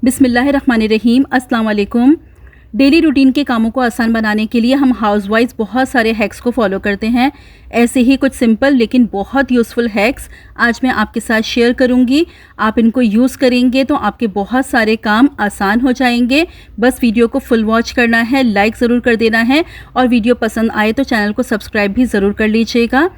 बिस्मिल्लाहिर्रहमानिर्रहीम, अस्सलाम वालेकुम। डेली रूटीन के कामों को आसान बनाने के लिए हम हाउसवाइफ्स बहुत सारे हैक्स को फॉलो करते हैं। ऐसे ही कुछ सिंपल लेकिन बहुत यूज़फुल हैक्स आज मैं आपके साथ शेयर करूंगी। आप इनको यूज़ करेंगे तो आपके बहुत सारे काम आसान हो जाएंगे। बस वीडियो को फुल वॉच करना है, लाइक ज़रूर कर देना है और वीडियो पसंद आए तो चैनल को सब्सक्राइब भी ज़रूर कर लीजिएगा।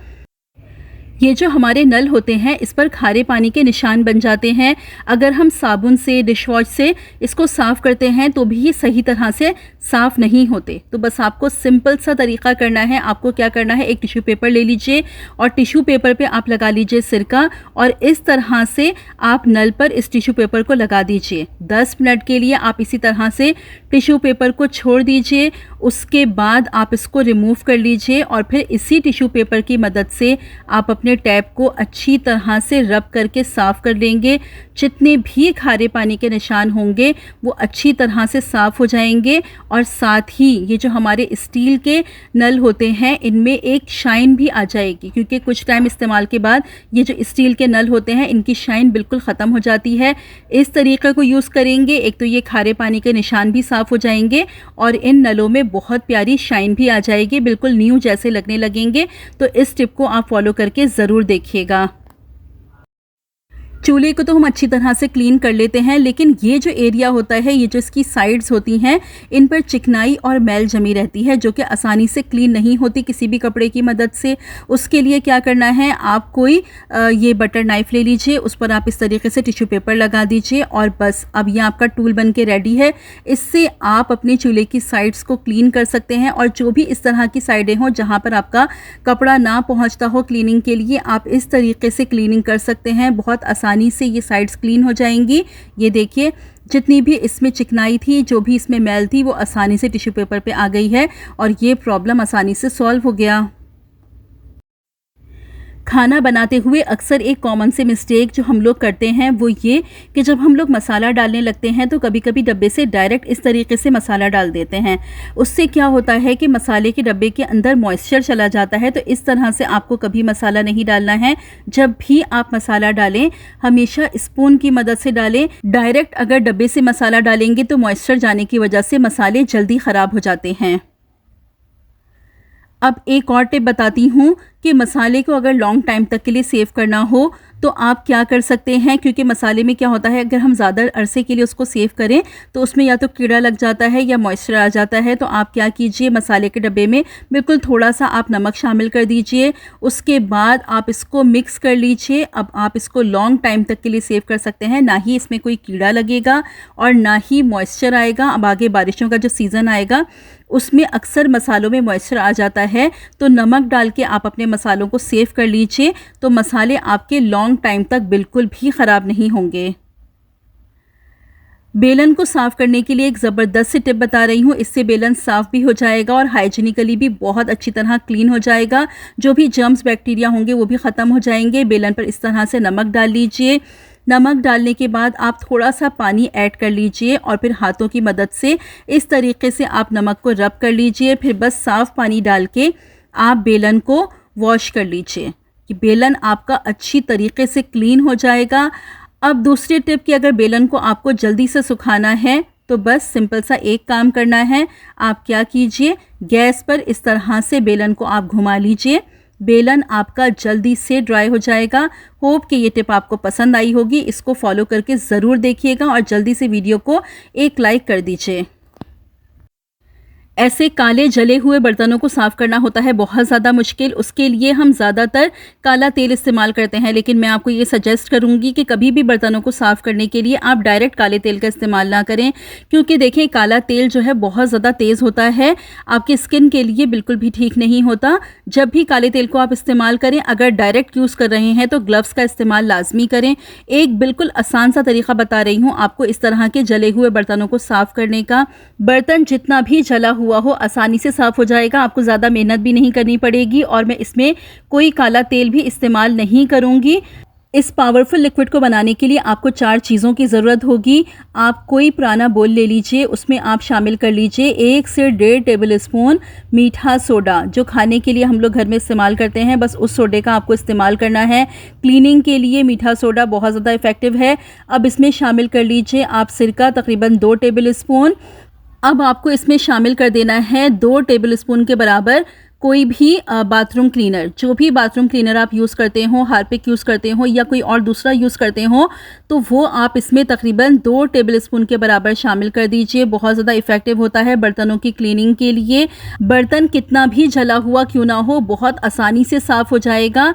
ये जो हमारे नल होते हैं इस पर खारे पानी के निशान बन जाते हैं। अगर हम साबुन से, डिश वॉश से इसको साफ़ करते हैं तो भी ये सही तरह से साफ़ नहीं होते। तो बस आपको सिंपल सा तरीका करना है। आपको क्या करना है, एक टिश्यू पेपर ले लीजिए और टिश्यू पेपर पे आप लगा लीजिए सिरका और इस तरह से आप नल पर इस टिश्यू पेपर को लगा दीजिए। 10 मिनट के लिए आप इसी तरह से टिश्यू पेपर को छोड़ दीजिए। उसके बाद आप इसको रिमूव कर लीजिए और फिर इसी टिश्यू पेपर की मदद से आप अपने टैप को अच्छी तरह से रब करके साफ़ कर लेंगे। जितने भी खारे पानी के निशान होंगे वो अच्छी तरह से साफ़ हो जाएंगे और साथ ही ये जो हमारे स्टील के नल होते हैं इनमें एक शाइन भी आ जाएगी, क्योंकि कुछ टाइम इस्तेमाल के बाद ये जो स्टील के नल होते हैं इनकी शाइन बिल्कुल ख़त्म हो जाती है। इस तरीक़े को यूज़ करेंगे, एक तो ये खारे पानी के निशान भी साफ़ हो जाएंगे और इन नलों में बहुत प्यारी शाइन भी आ जाएगी, बिल्कुल न्यू जैसे लगने लगेंगे। तो इस टिप को आप फॉलो करके ज़रूर देखिएगा। चूल्हे को तो हम अच्छी तरह से क्लीन कर लेते हैं, लेकिन ये जो एरिया होता है, ये जो इसकी साइड्स होती हैं, इन पर चिकनाई और मैल जमी रहती है जो कि आसानी से क्लीन नहीं होती किसी भी कपड़े की मदद से। उसके लिए क्या करना है, आप कोई ये बटर नाइफ़ ले लीजिए, उस पर आप इस तरीके से टिश्यू पेपर लगा दीजिए और बस अब ये आपका टूल बन के रेडी है। इससे आप अपने चूल्हे की साइड्स को क्लीन कर सकते हैं और जो भी इस तरह की साइडें हों जहाँ पर आपका कपड़ा ना पहुँचता हो क्लीनिंग के लिए, आप इस तरीके से क्लीनिंग कर सकते हैं। बहुत आसानी से ये साइड्स क्लीन हो जाएंगी। ये देखिए, जितनी भी इसमें चिकनाई थी, जो भी इसमें मैल थी, वो आसानी से टिश्यू पेपर पे आ गई है और ये प्रॉब्लम आसानी से सॉल्व हो गया। खाना बनाते हुए अक्सर एक कॉमन से मिस्टेक जो हम लोग करते हैं वो ये कि जब हम लोग मसाला डालने लगते हैं तो कभी कभी डब्बे से डायरेक्ट इस तरीके से मसाला डाल देते हैं। उससे क्या होता है कि मसाले के डब्बे के अंदर मॉइस्चर चला जाता है। तो इस तरह से आपको कभी मसाला नहीं डालना है। जब भी आप मसाला डालें हमेशा स्पून की मदद से डालें। डायरेक्ट अगर डब्बे से मसाला डालेंगे तो मॉइस्चर जाने की वजह से मसाले जल्दी ख़राब हो जाते हैं। अब एक और टिप बताती हूँ कि मसाले को अगर लॉन्ग टाइम तक के लिए सेव करना हो तो आप क्या कर सकते हैं, क्योंकि मसाले में क्या होता है, अगर हम ज़्यादा अरसे के लिए उसको सेव करें तो उसमें या तो कीड़ा लग जाता है या मॉइस्चर आ जाता है। तो आप क्या कीजिए, मसाले के डब्बे में बिल्कुल थोड़ा सा आप नमक शामिल कर दीजिए। उसके बाद आप इसको मिक्स कर लीजिए। अब आप इसको लॉन्ग टाइम तक के लिए सेव कर सकते हैं। ना ही इसमें कोई कीड़ा लगेगा और ना ही मॉइस्चर आएगा। अब आगे बारिशों का जो सीज़न आएगा उसमें अक्सर मसालों में मॉइस्चर आ जाता है, तो नमक डाल के आप अपने मसालों को सेव कर लीजिए तो मसाले आपके लॉन्ग टाइम तक बिल्कुल भी ख़राब नहीं होंगे। बेलन को साफ़ करने के लिए एक ज़बरदस्त सी टिप बता रही हूँ। इससे बेलन साफ़ भी हो जाएगा और हाइजीनिकली भी बहुत अच्छी तरह क्लीन हो जाएगा। जो भी जर्म्स बैक्टीरिया होंगे वो भी ख़त्म हो जाएंगे। बेलन पर इस तरह से नमक डाल लीजिए। नमक डालने के बाद आप थोड़ा सा पानी ऐड कर लीजिए और फिर हाथों की मदद से इस तरीके से आप नमक को रब कर लीजिए। फिर बस साफ़ पानी डाल के आप बेलन को वॉश कर लीजिए कि बेलन आपका अच्छी तरीके से क्लीन हो जाएगा। अब दूसरी टिप कि अगर बेलन को आपको जल्दी से सुखाना है तो बस सिंपल सा एक काम करना है। आप क्या कीजिए, गैस पर इस तरह से बेलन को आप घुमा लीजिए। बेलन आपका जल्दी से ड्राई हो जाएगा। होप कि ये टिप आपको पसंद आई होगी। इसको फॉलो करके ज़रूर देखिएगा और जल्दी से वीडियो को एक लाइक कर दीजिए। ऐसे काले जले हुए बर्तनों को साफ़ करना होता है बहुत ज़्यादा मुश्किल। उसके लिए हम ज़्यादातर काला तेल इस्तेमाल करते हैं, लेकिन मैं आपको ये सजेस्ट करूँगी कि कभी भी बर्तनों को साफ़ करने के लिए आप डायरेक्ट काले तेल का इस्तेमाल ना करें, क्योंकि देखें काला तेल जो है बहुत ज़्यादा तेज़ होता है, आपकी स्किन के लिए बिल्कुल भी ठीक नहीं होता। जब भी काले तेल को आप इस्तेमाल करें, अगर डायरेक्ट यूज़ कर रहे हैं तो ग्लव्स का इस्तेमाल लाजमी करें। एक बिल्कुल आसान सा तरीका बता रही हूँ आपको इस तरह के जले हुए बर्तनों को साफ़ करने का। बर्तन जितना भी जला हुआ हो आसानी से साफ़ हो जाएगा। आपको ज़्यादा मेहनत भी नहीं करनी पड़ेगी और मैं इसमें कोई काला तेल भी इस्तेमाल नहीं करूँगी। इस पावरफुल लिक्विड को बनाने के लिए आपको 4 चीज़ों की ज़रूरत होगी। आप कोई पुराना बोल ले लीजिए, उसमें आप शामिल कर लीजिए 1 से 1.5 टेबल स्पून मीठा सोडा, जो खाने के लिए हम लोग घर में इस्तेमाल करते हैं, बस उस सोडे का आपको इस्तेमाल करना है। क्लीनिंग के लिए मीठा सोडा बहुत ज़्यादा इफ़ेक्टिव है। अब इसमें शामिल कर लीजिए आप सिरका, तकरीबन 2 टेबल स्पून। अब आपको इसमें शामिल कर देना है 2 टेबल स्पून के बराबर कोई भी बाथरूम क्लीनर। जो भी बाथरूम क्लीनर आप यूज़ करते हो, हार्पिक यूज़ करते हो या कोई और दूसरा यूज़ करते हो, तो वो आप इसमें तकरीबन 2 टेबल स्पून के बराबर शामिल कर दीजिए। बहुत ज़्यादा इफ़ेक्टिव होता है बर्तनों की क्लीनिंग के लिए। बर्तन कितना भी जला हुआ क्यों ना हो, बहुत आसानी से साफ़ हो जाएगा।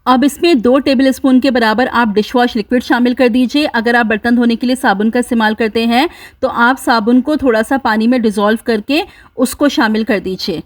अब इसमें 2 टेबल स्पून के बराबर आप डिश वॉश लिक्विड शामिल कर दीजिए। अगर आप बर्तन धोने के लिए साबुन का इस्तेमाल करते हैं तो आप साबुन को थोड़ा सा पानी में डिज़ोल्व करके उसको शामिल कर दीजिए।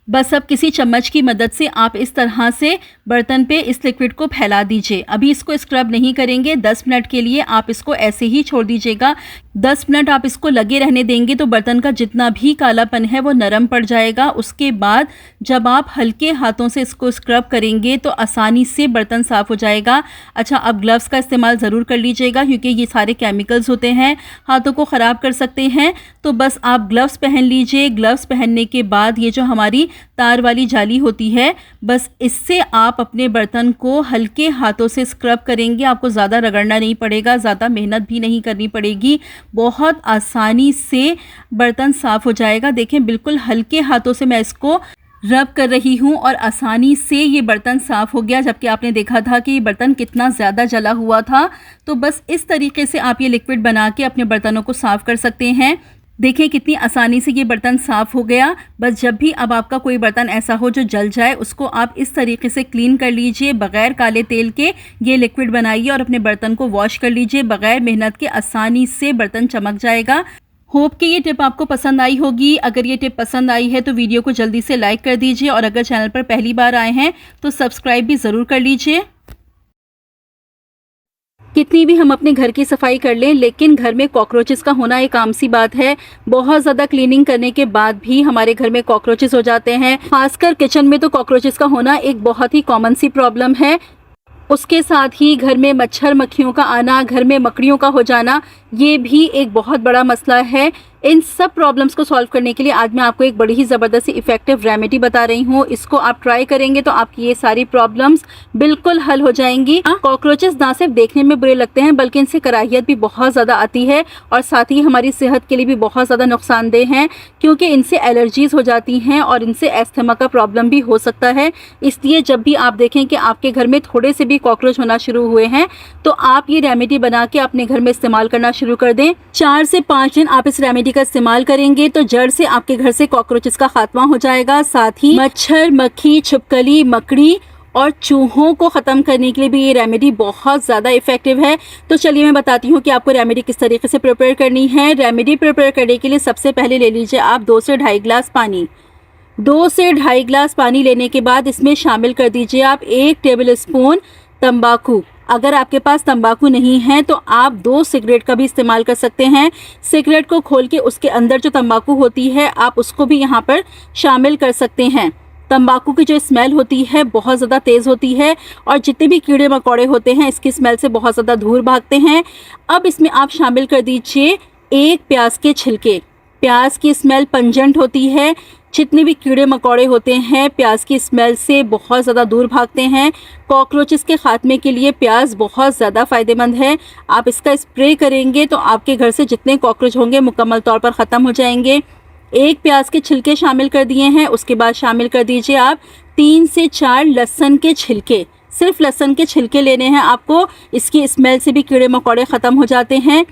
बस अब किसी चम्मच की मदद से आप इस तरह से बर्तन पे इस लिक्विड को फैला दीजिए। अभी इसको स्क्रब नहीं करेंगे, 10 मिनट के लिए आप इसको ऐसे ही छोड़ दीजिएगा। 10 मिनट आप इसको लगे रहने देंगे तो बर्तन का जितना भी कालापन है वो नरम पड़ जाएगा। उसके बाद जब आप हल्के हाथों से इसको स्क्रब करेंगे तो आसानी से बर्तन साफ़ हो जाएगा। अच्छा, अब ग्लव्स का इस्तेमाल ज़रूर कर लीजिएगा क्योंकि ये सारे केमिकल्स होते हैं, हाथों को ख़राब कर सकते हैं। तो बस आप ग्लव्स पहन लीजिए। ग्लव्स पहनने के बाद ये जो हमारी तार वाली जाली होती है, बस इससे आप अपने बर्तन को हल्के हाथों से स्क्रब करेंगे। आपको ज़्यादा रगड़ना नहीं पड़ेगा, ज़्यादा मेहनत भी नहीं करनी पड़ेगी, बहुत आसानी से बर्तन साफ़ हो जाएगा। देखें, बिल्कुल हल्के हाथों से मैं इसको रब कर रही हूँ और आसानी से ये बर्तन साफ़ हो गया, जबकि आपने देखा था कि ये बर्तन कितना ज़्यादा जला हुआ था। तो बस इस तरीके से आप ये लिक्विड बना के अपने बर्तनों को साफ़ कर सकते हैं। देखिए कितनी आसानी से ये बर्तन साफ़ हो गया। बस जब भी अब आपका कोई बर्तन ऐसा हो जो जल जाए, उसको आप इस तरीके से क्लीन कर लीजिए। बग़ैर काले तेल के ये लिक्विड बनाइए और अपने बर्तन को वॉश कर लीजिए। बग़ैर मेहनत के आसानी से बर्तन चमक जाएगा। होप कि ये टिप आपको पसंद आई होगी। अगर ये टिप पसंद आई है तो वीडियो को जल्दी से लाइक कर दीजिए और अगर चैनल पर पहली बार आए हैं तो सब्सक्राइब भी ज़रूर कर लीजिए। कितनी भी हम अपने घर की सफाई कर लें, लेकिन घर में कॉकरोचेस का होना एक आम सी बात है। बहुत ज़्यादा क्लीनिंग करने के बाद भी हमारे घर में कॉकरोचेस हो जाते हैं। खासकर किचन में तो कॉकरोचेस का होना एक बहुत ही कॉमन सी प्रॉब्लम है। उसके साथ ही घर में मच्छर मक्खियों का आना, घर में मकड़ियों का हो जाना, ये भी एक बहुत बड़ा मसला है। इन सब प्रॉब्लम्स को सॉल्व करने के लिए आज मैं आपको एक बड़ी ही ज़बरदस्त इफेक्टिव रेमेडी बता रही हूँ। इसको आप ट्राई करेंगे तो आपकी ये सारी प्रॉब्लम्स बिल्कुल हल हो जाएंगी। कॉकरोचेस ना सिर्फ देखने में बुरे लगते हैं बल्कि इनसे कराहियत भी बहुत ज़्यादा आती है और साथ ही हमारी सेहत के लिए भी बहुत ज़्यादा नुकसानदेह हैं, क्योंकि इनसे एलर्जीज़ हो जाती हैं और इनसे एस्थमा का प्रॉब्लम भी हो सकता है। इसलिए जब भी आप देखें कि आपके घर में थोड़े से भी कॉकरोच होना शुरू हुए हैं तो आप ये रेमेडी बना के अपने घर में इस्तेमाल करना शुरू कर दें। 4 से 5 दिन आप इस रेमेडी का इस्तेमाल करेंगे तो जड़ से आपके घर से कॉकरोचेस का खात्मा हो जाएगा। साथ ही मच्छर, मक्खी, छिपकली, मकड़ी और चूहों को ख़त्म करने के लिए भी ये रेमेडी बहुत ज़्यादा इफेक्टिव है। तो चलिए मैं बताती हूँ कि आपको रेमेडी किस तरीके से प्रिपेयर करनी है। रेमेडी प्रिपेयर करने के लिए सबसे पहले ले लीजिए आप 2 से 2.5 गिलास पानी। 2 से 2.5 गिलास पानी लेने के बाद इसमें शामिल कर दीजिए आप 1 टेबल स्पून तंबाकू। अगर आपके पास तंबाकू नहीं है तो आप 2 सिगरेट का भी इस्तेमाल कर सकते हैं। सिगरेट को खोल के उसके अंदर जो तंबाकू होती है आप उसको भी यहाँ पर शामिल कर सकते हैं। तंबाकू की जो स्मेल होती है बहुत ज़्यादा तेज़ होती है और जितने भी कीड़े मकोड़े होते हैं इसकी स्मेल से बहुत ज़्यादा दूर भागते हैं। अब इसमें आप शामिल कर दीजिए 1 प्याज के छिलके। प्याज की स्मेल पंजेंट होती है, जितने भी कीड़े मकोड़े होते हैं प्याज की स्मेल से बहुत ज़्यादा दूर भागते हैं। कॉकरोचेस के खात्मे के लिए प्याज बहुत ज़्यादा फ़ायदेमंद है। आप इसका स्प्रे करेंगे तो आपके घर से जितने कॉकरोच होंगे मुकम्मल तौर पर ख़त्म हो जाएंगे। 1 प्याज के छिलके शामिल कर दिए हैं। उसके बाद शामिल कर दीजिए आप 3 से 4 लहसुन के छिलके। सिर्फ लहसुन के छिलके लेने हैं आपको, इसकी स्मेल से भी कीड़े मकोड़े ख़त्म हो जाते हैं।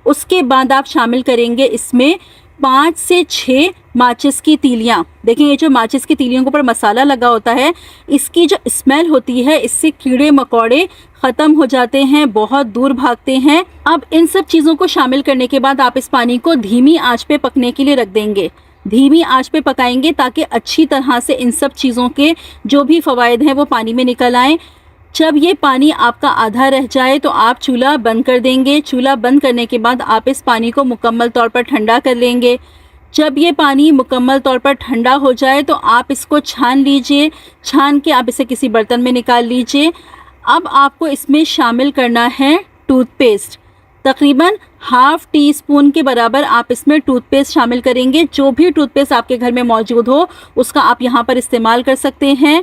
उसके बाद आप शामिल करेंगे इसमें 5 से 6 माचिस की तीलियाँ। देखें, ये जो माचिस की तीलियों के ऊपर मसाला लगा होता है, इसकी जो स्मेल होती है इससे कीड़े मकोड़े ख़त्म हो जाते हैं, बहुत दूर भागते हैं। अब इन सब चीज़ों को शामिल करने के बाद आप इस पानी को धीमी आंच पे पकने के लिए रख देंगे। धीमी आंच पे पकाएंगे ताकि अच्छी तरह से इन सब चीज़ों के जो भी फ़वाइद हैं वो पानी में निकल आएँ। जब ये पानी आपका आधा रह जाए तो आप चूल्हा बंद कर देंगे। चूल्हा बंद करने के बाद आप इस पानी को मुकम्मल तौर पर ठंडा कर लेंगे। जब ये पानी मुकम्मल तौर पर ठंडा हो जाए तो आप इसको छान लीजिए। छान के आप इसे किसी बर्तन में निकाल लीजिए। अब आपको इसमें शामिल करना है टूथपेस्ट। तकरीबन हाफ टी स्पून के बराबर आप इसमें टूथपेस्ट शामिल करेंगे। जो भी टूथपेस्ट आपके घर में मौजूद हो उसका आप यहाँ पर इस्तेमाल कर सकते हैं।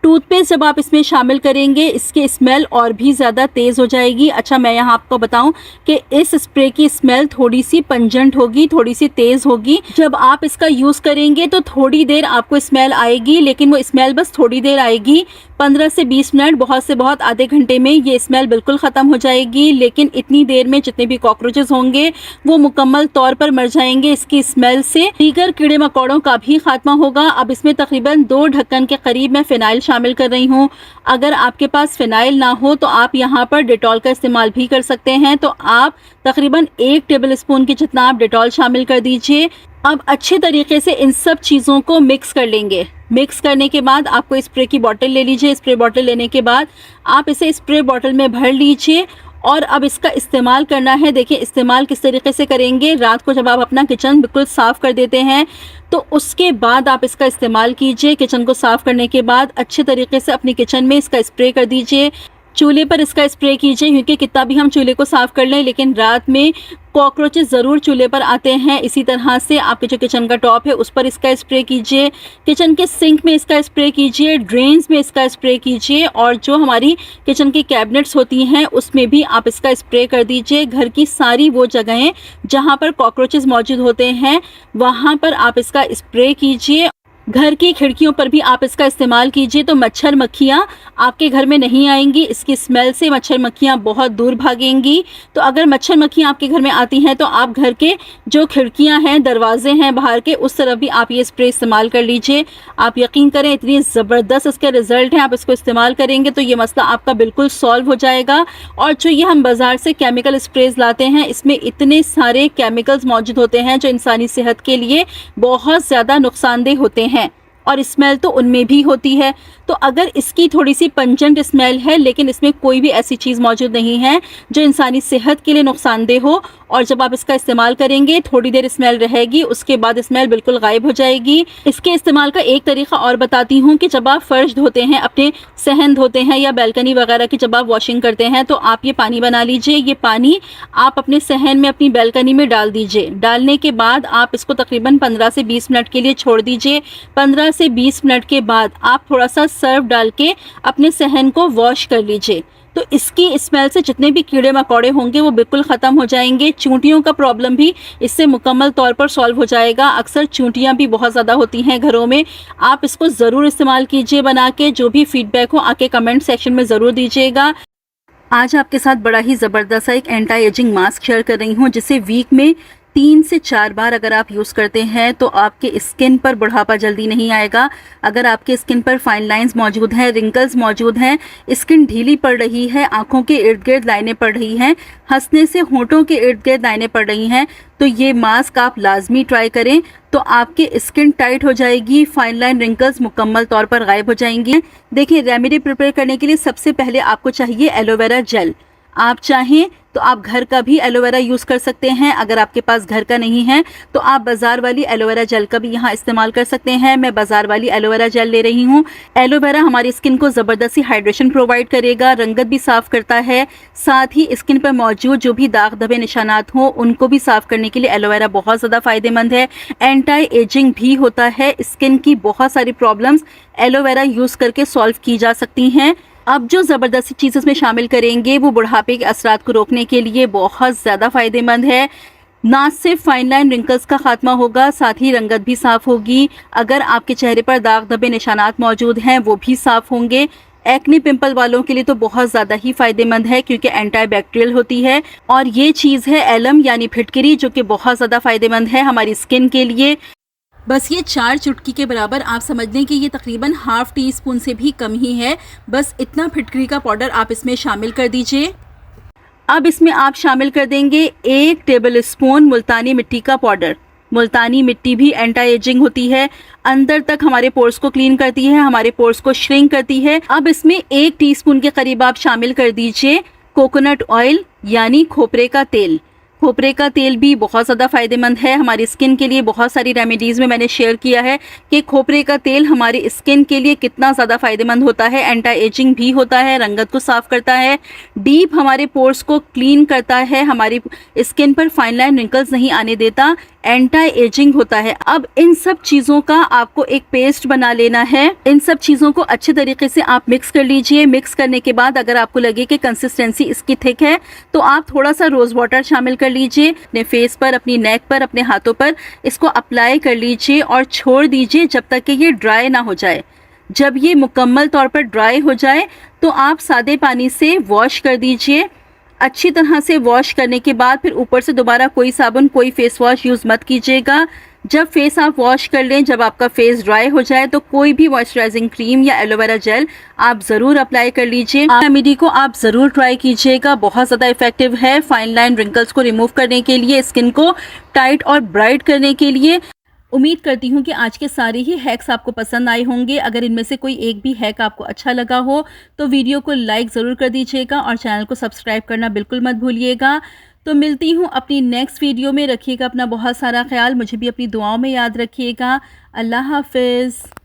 टूथपेस्ट जब आप इसमें शामिल करेंगे इसकी स्मेल और भी ज़्यादा तेज़ हो जाएगी। अच्छा, मैं यहाँ आपको बताऊँ कि इस स्प्रे की स्मेल थोड़ी सी पंजेंट होगी, थोड़ी सी तेज़ होगी। जब आप इसका यूज़ करेंगे तो थोड़ी देर आपको स्मेल आएगी, लेकिन वो स्मेल बस थोड़ी देर आएगी। 15 से 20 मिनट, बहुत से बहुत आधे घंटे में ये स्मेल बिल्कुल ख़त्म हो जाएगी। लेकिन इतनी देर में जितने भी कॉकरोचेस होंगे वो मुकम्मल तौर पर मर जाएंगे इसकी स्मेल से। दीगर कीड़े मकोड़ों का भी खात्मा होगा। अब इसमें तकरीबन 2 ढक्कन के करीब मैं फ़िनाइल शामिल कर रही हूँ। अगर आपके पास फ़िनाइल ना हो तो आप यहाँ पर डेटॉल का इस्तेमाल भी कर सकते हैं। तो आप तकरीबन 1 टेबल स्पून के जितना आप डेटॉल शामिल कर दीजिए। अब अच्छे तरीके से इन सब चीज़ों को मिक्स कर लेंगे। मिक्स करने के बाद आपको स्प्रे की बोतल ले लीजिए। स्प्रे बोतल लेने के बाद आप इसे स्प्रे बोतल में भर लीजिए और अब इसका इस्तेमाल करना है। देखिए इस्तेमाल किस तरीके से करेंगे। रात को जब आप अपना किचन बिल्कुल साफ़ कर देते हैं तो उसके बाद आप इसका इस्तेमाल कीजिए। किचन को साफ़ करने के बाद अच्छे तरीके से अपनी किचन में इसका स्प्रे कर दीजिए। चूल्हे पर इसका स्प्रे कीजिए, क्योंकि कितना भी हम चूल्हे को साफ़ कर लें लेकिन रात में कॉकरोचेस ज़रूर चूल्हे पर आते हैं। इसी तरह से आपके जो किचन का टॉप है उस पर इसका स्प्रे कीजिए। किचन के सिंक में इसका स्प्रे कीजिए, ड्रेन्स में इसका स्प्रे कीजिए और जो हमारी किचन की कैबिनेट्स होती हैं उसमें भी आप इसका स्प्रे कर दीजिए। घर की सारी वो जगहें जहाँ पर कॉकरोचेस मौजूद होते हैं वहाँ पर आप इसका स्प्रे कीजिए। घर की खिड़कियों पर भी आप इसका इस्तेमाल कीजिए तो मच्छर मक्खियाँ आपके घर में नहीं आएंगी। इसकी स्मेल से मच्छर मक्खियाँ बहुत दूर भागेंगी। तो अगर मच्छर मक्खियाँ आपके घर में आती हैं तो आप घर के जो खिड़कियाँ हैं, दरवाजे हैं बाहर के, उस तरफ भी आप ये स्प्रे इस्तेमाल कर लीजिए। आप यकीन करें इतनी ज़बरदस्त इसके रिज़ल्ट हैं। आप इसको इस्तेमाल करेंगे तो ये मसला आपका बिल्कुल सॉल्व हो जाएगा। और जो ये हम बाज़ार से केमिकल स्प्रेज लाते हैं इसमें इतने सारे केमिकल्स मौजूद होते हैं जो इंसानी सेहत के लिए बहुत ज़्यादा नुकसानदेह होते हैं और स्मेल तो उनमें भी होती है। तो अगर इसकी थोड़ी सी पंजेंट स्मेल है लेकिन इसमें कोई भी ऐसी चीज़ मौजूद नहीं है जो इंसानी सेहत के लिए नुकसानदेह हो, और जब आप इसका इस्तेमाल करेंगे थोड़ी देर स्मेल रहेगी, उसके बाद स्मेल बिल्कुल गायब हो जाएगी। इसके इस्तेमाल का एक तरीका और बताती हूँ कि जब आप फर्श धोते हैं, अपने सहन धोते हैं या बैल्कनी वगैरह की जब आप वॉशिंग करते हैं तो आप ये पानी बना लीजिए। ये पानी आप अपने सहन में, अपनी बैल्कनी में डाल दीजिए। डालने के बाद आप इसको तकरीबन 15 से 20 मिनट के लिए छोड़ दीजिए। 15 से 20 मिनट के बाद आप थोड़ा सा सर्फ डाल के अपने सहन को वॉश कर लीजिए। तो इसकी स्मेल से जितने भी कीड़े मकोड़े होंगे वो बिल्कुल ख़त्म हो जाएंगे। चूंटियों का प्रॉब्लम भी इससे मुकम्मल तौर पर सॉल्व हो जाएगा। अक्सर चूंटियां भी बहुत ज़्यादा होती हैं घरों में। आप इसको ज़रूर इस्तेमाल कीजिए बना के। जो भी फीडबैक हो आके कमेंट सेक्शन में ज़रूर दीजिएगा। आज आपके साथ बड़ा ही ज़बरदस्त एक एंटी एजिंग मास्क शेयर कर रही हूँ जिसे वीक में 3 से 4 बार अगर आप यूज़ करते हैं तो आपके स्किन पर बुढ़ापा जल्दी नहीं आएगा। अगर आपके स्किन पर फाइन लाइंस मौजूद हैं, रिंकल्स मौजूद हैं, स्किन ढीली पड़ रही है, आंखों के इर्द गिर्द लाइनें पड़ रही हैं, हंसने से होंठों के इर्द गिर्द लाइनें पड़ रही हैं, तो ये मास्क आप लाजमी ट्राई करें। तो आपकी स्किन टाइट हो जाएगी, फाइन लाइन रिंकल्स मुकम्मल तौर पर गायब हो जाएंगी। देखिए, रेमेडी प्रिपेयर करने के लिए सबसे पहले आपको चाहिए एलोवेरा जेल। आप चाहें तो आप घर का भी एलोवेरा यूज़ कर सकते हैं। अगर आपके पास घर का नहीं है तो आप बाज़ार वाली एलोवेरा जेल का भी यहाँ इस्तेमाल कर सकते हैं। मैं बाज़ार वाली एलोवेरा जेल ले रही हूँ। एलोवेरा हमारी स्किन को ज़बरदस्ती हाइड्रेशन प्रोवाइड करेगा, रंगत भी साफ़ करता है, साथ ही स्किन पर मौजूद जो भी दाग धब्बे निशानात हों उनको भी साफ़ करने के लिए एलोवेरा बहुत ज़्यादा फ़ायदेमंद है। एंटी एजिंग भी होता है। स्किन की बहुत सारी प्रॉब्लम्स एलोवेरा यूज़ करके सॉल्व की जा सकती हैं। अब जो ज़बरदस्ती चीज़ इसमें शामिल करेंगे वो बुढ़ापे के असरात को रोकने के लिए बहुत ज़्यादा फ़ायदेमंद है। ना सिर्फ फाइन लाइन रिंकल्स का खात्मा होगा, साथ ही रंगत भी साफ़ होगी। अगर आपके चेहरे पर दाग धब्बे निशानात मौजूद हैं वो भी साफ़ होंगे। एक्ने पिंपल वालों के लिए तो बहुत ज़्यादा ही फ़ायदेमंद है क्योंकि एंटी बैक्टीरियल होती है। और ये चीज़ है एलम यानी फिटकरी, जो कि बहुत ज़्यादा फ़ायदेमंद है हमारी स्किन के लिए। बस ये 4 चुटकी के बराबर आप समझ लें कि ये तकरीबन हाफ टी स्पून से भी कम ही है। बस इतना फिटकरी का पाउडर आप इसमें शामिल कर दीजिए। अब इसमें आप शामिल कर देंगे 1 टेबल स्पून मुल्तानी मिट्टी का पाउडर। मुल्तानी मिट्टी भी एंटी एजिंग होती है, अंदर तक हमारे पोर्स को क्लीन करती है, हमारे पोर्स को श्रिंक करती है। अब इसमें 1 टीस्पून के करीब आप शामिल कर दीजिए कोकोनट ऑयल यानी खोपरे का तेल। खोपरे का तेल भी बहुत ज़्यादा फ़ायदेमंद है हमारी स्किन के लिए। बहुत सारी रेमेडीज़ में मैंने शेयर किया है कि खोपरे का तेल हमारी स्किन के लिए कितना ज़्यादा फ़ायदेमंद होता है। एंटी एजिंग भी होता है, रंगत को साफ़ करता है, डीप हमारे पोर्स को क्लीन करता है, हमारी स्किन पर फाइन लाइन रिंकल्स नहीं आने देता, एंटी एजिंग होता है। अब इन सब चीज़ों का आपको एक पेस्ट बना लेना है। इन सब चीज़ों को अच्छे तरीके से आप मिक्स कर लीजिए। मिक्स करने के बाद अगर आपको लगे कि कंसिस्टेंसी इसकी थिक है तो आप थोड़ा सा रोज़ वाटर शामिल कर लीजिए। अपने फेस पर, अपनी नेक पर, अपने हाथों पर इसको अप्लाई कर लीजिए और छोड़ दीजिए जब तक कि ये ड्राई ना हो जाए। जब ये मुकम्मल तौर पर ड्राई हो जाए तो आप सादे पानी से वॉश कर दीजिए। अच्छी तरह से वॉश करने के बाद फिर ऊपर से दोबारा कोई साबुन, कोई फेस वॉश यूज़ मत कीजिएगा। जब फेस आप वॉश कर लें, जब आपका फेस ड्राई हो जाए तो कोई भी मॉइस्चराइजिंग क्रीम या एलोवेरा जेल आप ज़रूर अप्लाई कर लीजिए। रेमेडी को आप ज़रूर ट्राई कीजिएगा, बहुत ज़्यादा इफेक्टिव है फाइन लाइन रिंकल्स को रिमूव करने के लिए, स्किन को टाइट और ब्राइट करने के लिए। उम्मीद करती हूँ कि आज के सारे ही हैक्स आपको पसंद आए होंगे। अगर इनमें से कोई एक भी हैक आपको अच्छा लगा हो तो वीडियो को लाइक ज़रूर कर दीजिएगा और चैनल को सब्सक्राइब करना बिल्कुल मत भूलिएगा। तो मिलती हूँ अपनी नेक्स्ट वीडियो में। रखिएगा अपना बहुत सारा ख्याल, मुझे भी अपनी दुआओं में याद रखिएगा। अल्लाह हाफिज़।